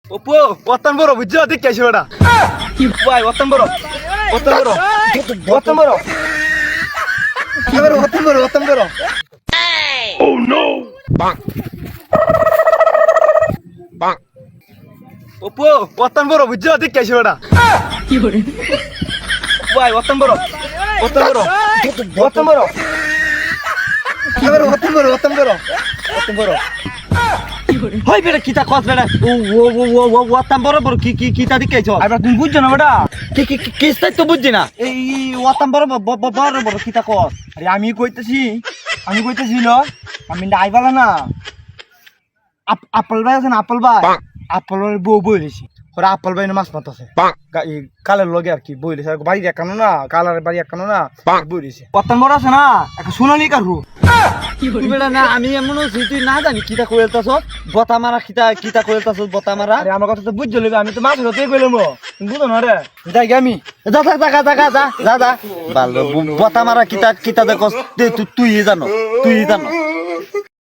অপু অতন বড় বুঝছো ঠিক আছে ওটা কি ভাই অতন বড় অতন বড় অতন বড় কি বড় অতন বড় অতন বড় ও নো বাং বাং অপু অতন বড় বুঝছো ঠিক আছে ওটা কি বড় ভাই অতন বড় অতন বড় অতন বড় কি বড় অতন বড় অতন বড় অতন বড় হই বেটা কিতা কস বেটা ও ওয়াতাম বড় বড় কি কিতা দিকেছ আবার তুমি বুঝছো না বেটা কি কিস্তাই তো বুঝছি না এই ওয়াতাম বড় বড় বড় কিতা কস আরে আমি কইতেছি ল আমি আইবালা না আপেল ভাই আছে না আপেল ভাই আপেল ভাই বউ বইলেছি ওরা আপেল ভাই মাছ মাতাছে কালের লগে আর কি বইলেছে বাড়ি একানো না কালার বাড়ি একানো না বইলেছে কতন বড় আছে না একটা শুনানি কারু তুই বেটা না আমি এমন তুই না জানি কিতা কইলতাছ বতা মারা কিতা কইলতাছ বতা মারা আরে আমার কথা তো বুঝছো লইবে আমি তো মাছ ধরতে কইলাম তুমি বুঝো না রে যাই গে আমি যা ভালো বতা মারা কিতা দেখছ তুই জানো